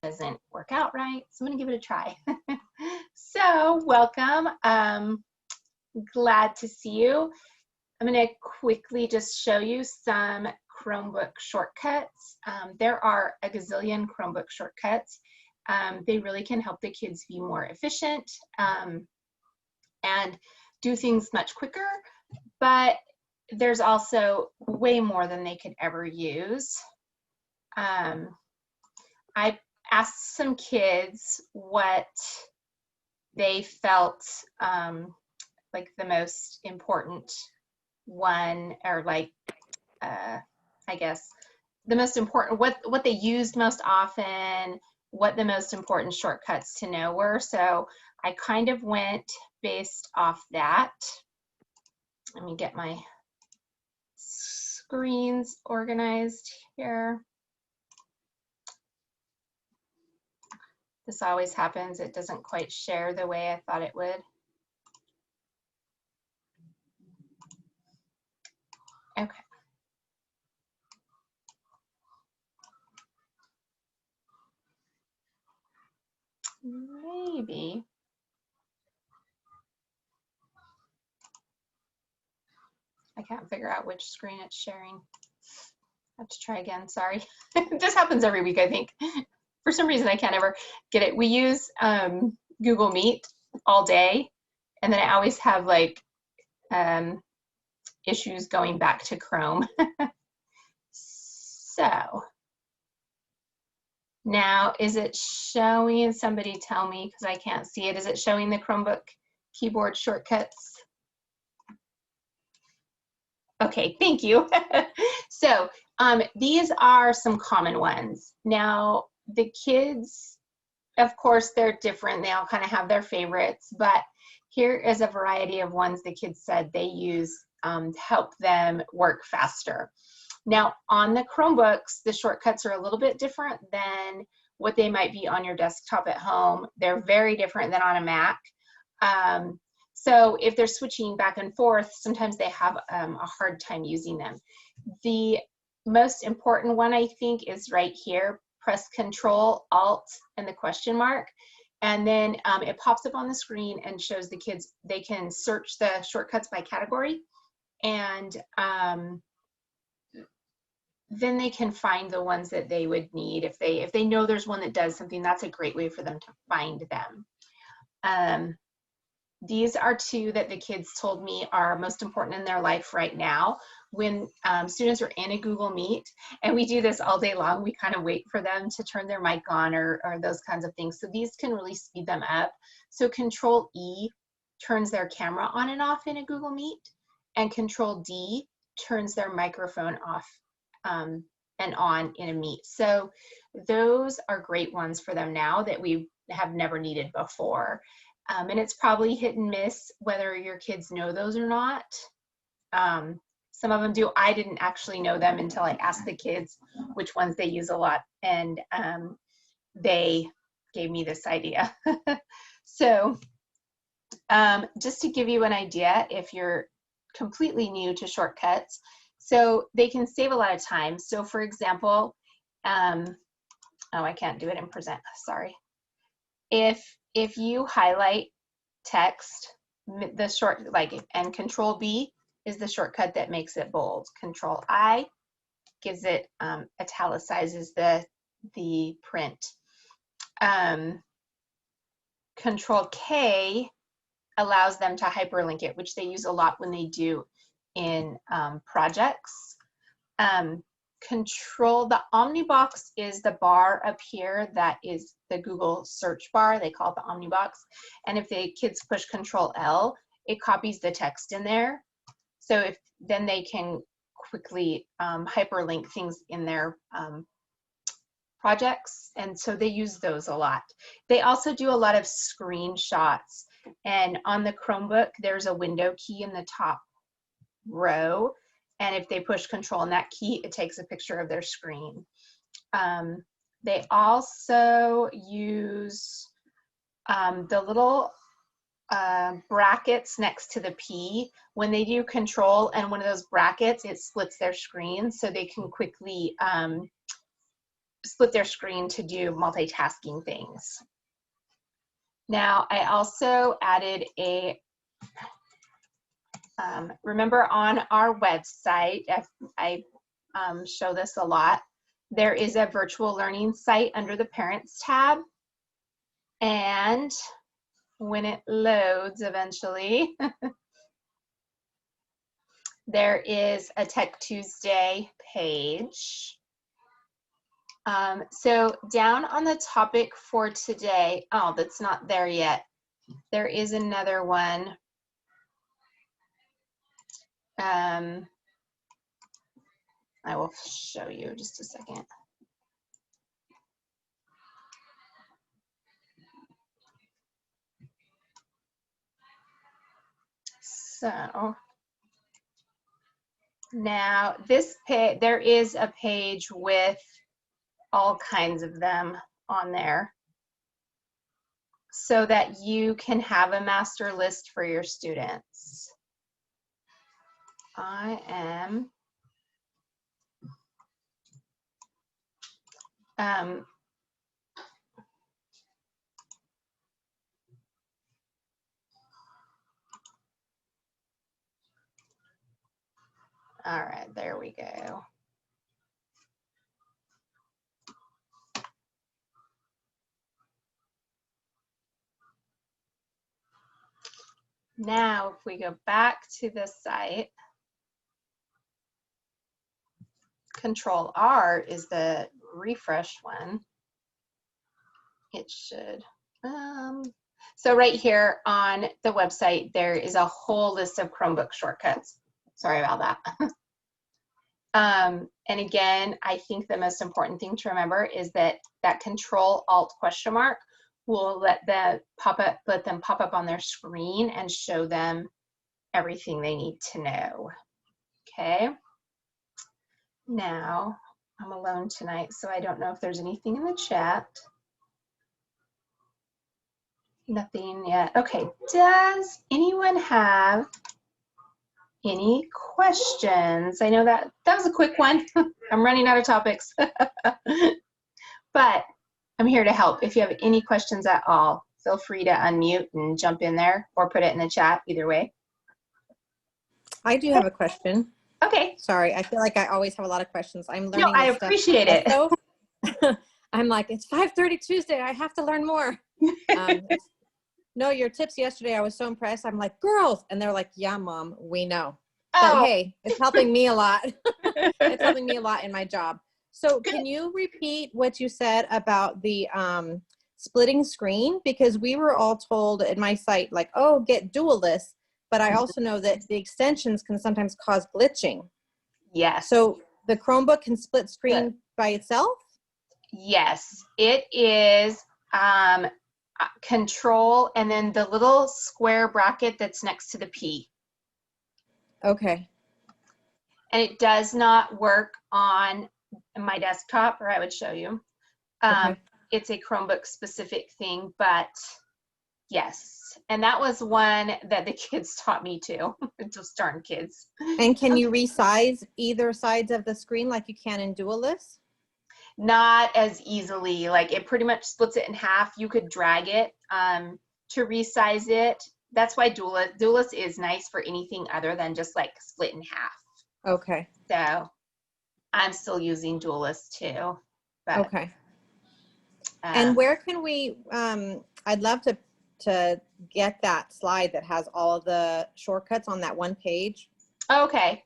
doesn't work out right, so I'm gonna give it a try. So welcome, glad to see you. I'm gonna quickly just show you some Chromebook shortcuts. There are a gazillion Chromebook shortcuts. They really can help the kids be more efficient and do things much quicker, but there's also way more than they could ever use. I asked some kids what they felt like the most important one, or like, I guess, the most important, what they used most often, what the most important shortcuts to know were. So I kind of went based off that. Let me get my screens organized here. This always happens. It doesn't quite share the way I thought it would. Okay. Maybe. I can't figure out which screen it's sharing. I have to try again, sorry. This happens every week, I think. For some reason, I can't ever get it. We use Google Meet all day, and then I always have like issues going back to Chrome. So now, is it showing? Somebody tell me, because I can't see it. Is it showing the Chromebook keyboard shortcuts? Okay, thank you. So these are some common ones. Now, the kids, of course, they're different. They all kind of have their favorites, but here is a variety of ones the kids said they use to help them work faster. Now, on the Chromebooks, the shortcuts are a little bit different than what they might be on your desktop at home. They're very different than on a Mac. So if they're switching back and forth, sometimes they have a hard time using them. The most important one, I think, is right here. Press Control, Alt, and the question mark. And then it pops up on the screen and shows the kids, they can search the shortcuts by category. And then they can find the ones that they would need. If they know there's one that does something, that's a great way for them to find them. These are two that the kids told me are most important in their life right now. When students are in a Google Meet, and we do this all day long, we kind of wait for them to turn their mic on or those kinds of things. So these can really speed them up. So Control E turns their camera on and off in a Google Meet, and Control D turns their microphone off and on in a Meet. So those are great ones for them now that we have never needed before. And it's probably hit and miss whether your kids know those or not. Some of them do. I didn't actually know them until I asked the kids which ones they use a lot, and they gave me this idea. So just to give you an idea, if you're completely new to shortcuts, so they can save a lot of time. So for example, oh, I can't do it in present, sorry. If you highlight text, the short, like, and Control B is the shortcut that makes it bold. Control I gives it, italicizes the print. Control K allows them to hyperlink it, which they use a lot when they do in projects. The Omnibox is the bar up here that is the Google search bar. They call it the Omnibox. And if the kids push Control L, it copies the text in there. So then they can quickly hyperlink things in their projects. And so they use those a lot. They also do a lot of screenshots. And on the Chromebook, there's a window key in the top row. And if they push Control on that key, it takes a picture of their screen. They also use the little brackets next to the P. When they do Control and one of those brackets, it splits their screen so they can quickly split their screen to do multitasking things. Now, I also added a, remember on our website, I show this a lot, there is a virtual learning site under the Parents tab. And when it loads eventually, there is a Tech Tuesday page. So down on the topic for today, oh, that's not there yet. There is another one. I will show you just a second. So now this page, there is a page with all kinds of them on there so that you can have a master list for your students. I am all right, there we go. Now, if we go back to the site, Control R is the refresh one. It should. So right here on the website, there is a whole list of Chromebook shortcuts. Sorry about that. And again, I think the most important thing to remember is that Control Alt question mark will let them pop up on their screen and show them everything they need to know. Okay. Now, I'm alone tonight, so I don't know if there's anything in the chat. Nothing yet. Okay, does anyone have any questions? I know that was a quick one. I'm running out of topics. But I'm here to help. If you have any questions at all, feel free to unmute and jump in there or put it in the chat, either way. I do have a question. Okay. Sorry, I feel like I always have a lot of questions. I'm learning. No, I appreciate it. I'm like, it's 5:30 Tuesday. I have to learn more. No, your tips yesterday, I was so impressed. I'm like, girls. And they're like, yeah, Mom, we know. But hey, it's helping me a lot. It's helping me a lot in my job. So can you repeat what you said about the splitting screen? Because we were all told at my site, like, oh, get dual lists. But I also know that the extensions can sometimes cause glitching. Yes. So the Chromebook can split screen by itself? Yes, it is Control and then the little square bracket that's next to the P. Okay. And it does not work on my desktop, or I would show you. Okay. It's a Chromebook specific thing, but yes. And that was one that the kids taught me too. Just darn kids. And can you resize either sides of the screen like you can in dual lists? Not as easily. Like it pretty much splits it in half. You could drag it to resize it. That's why dual list is nice for anything other than just like split in half. Okay. So I'm still using dual list too. But, okay. And where can we, I'd love to get that slide that has all of the shortcuts on that one page. Okay.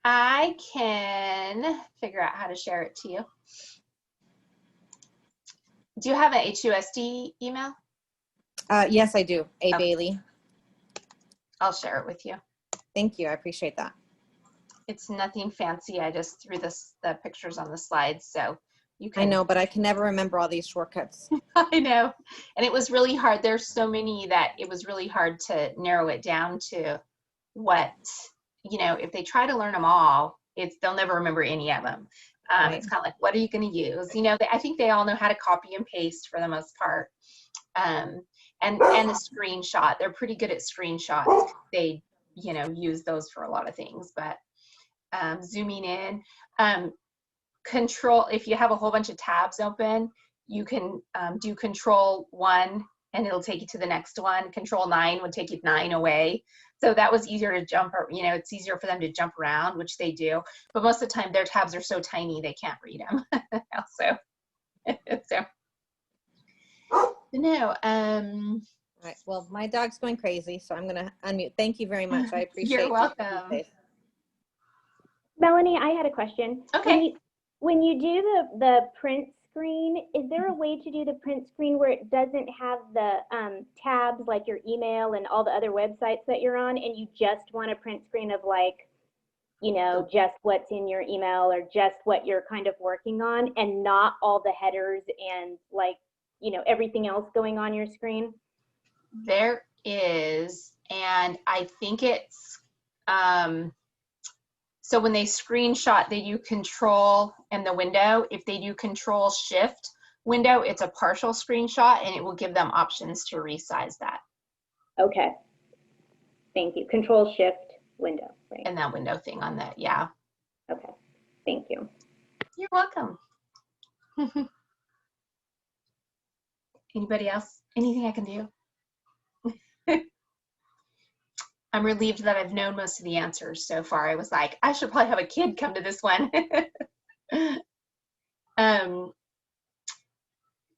I can figure out how to share it to you. Do you have an HUSD email? Yes, I do. A. Okay. Bailey. I'll share it with you. Thank you. I appreciate that. It's nothing fancy. I just threw the pictures on the slides, so you can. I know, but I can never remember all these shortcuts. I know. And it was really hard. There's so many that it was really hard to narrow it down to what, if they try to learn them all, they'll never remember any of them. Right. It's kind of like, what are you going to use? I think they all know how to copy and paste for the most part. And the screenshot, they're pretty good at screenshots. They, use those for a lot of things, but zooming in. control, if you have a whole bunch of tabs open, you can do control 1 and it'll take you to the next one. Control 9 would take you 9 away. So that was easier to jump, you know, it's easier for them to jump around, which they do. But most of the time their tabs are so tiny they can't read them. Also, so no. All right. Well, my dog's going crazy, so I'm going to unmute. Thank you very much. I appreciate You're welcome. Melanie, I had a question. Okay. When you do the print screen, is there a way to do the print screen where it doesn't have the tabs like your email and all the other websites that you're on, and you just want a print screen of, like, you know, just what's in your email or just what you're kind of working on, and not all the headers and, like, you know, everything else going on your screen? There is, and I think it's so when they screenshot, they do control and the window. If they do control shift window, it's a partial screenshot and it will give them options to resize that. Okay. Thank you. Control shift window, right? And that window thing on that, yeah. Okay. Thank you. You're welcome. Anybody else? Anything I can do? I'm relieved that I've known most of the answers so far. I was like, I should probably have a kid come to this one.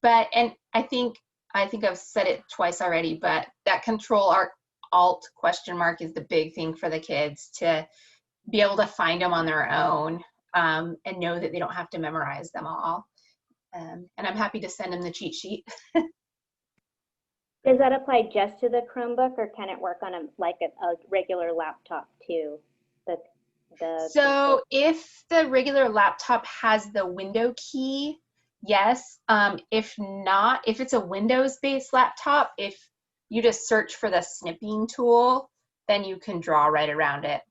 But, and I think I've said it twice already, but that control alt question mark is the big thing for the kids, to be able to find them on their own and know that they don't have to memorize them all. And I'm happy to send them the cheat sheet. Does that apply just to the Chromebook, or can it work on a regular laptop too? So if the regular laptop has the window key, yes. If not, if it's a Windows-based laptop, if you just search for the snipping tool, then you can draw right around it.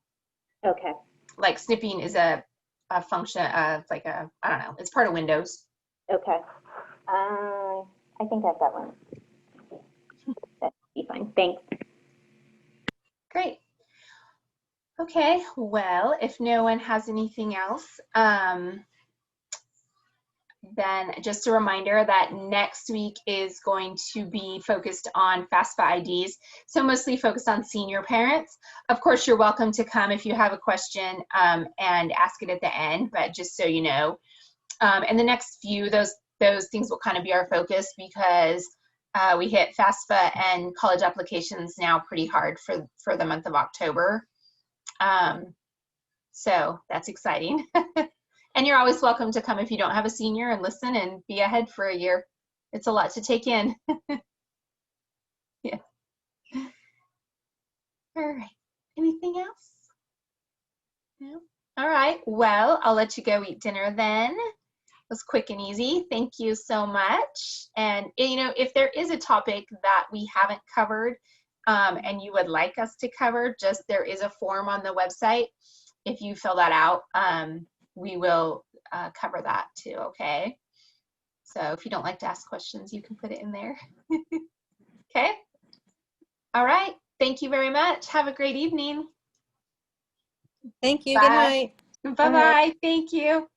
Okay. Like snipping is a function of like I don't know, it's part of Windows. Okay. I think I've got one. That'd be fine. Thanks. Great. Okay, well, if no one has anything else, then just a reminder that next week is going to be focused on FAFSA IDs, so mostly focused on senior parents. Of course, you're welcome to come if you have a question and ask it at the end, but just so you know. And the next few, those things will kind of be our focus, because we hit FAFSA and college applications now pretty hard for the month of October. So that's exciting. And you're always welcome to come if you don't have a senior and listen and be ahead for a year. It's a lot to take in. Yeah. All right. Anything else? No? All right. Well, I'll let you go eat dinner then. It was quick and easy. Thank you so much. And, you know, if there is a topic that we haven't covered and you would like us to cover, just there is a form on the website. If you fill that out, we will cover that too, okay? So if you don't like to ask questions, you can put it in there. Okay? All right. Thank you very much. Have a great evening. Thank you. Bye. Good night. Bye-bye. Thank you.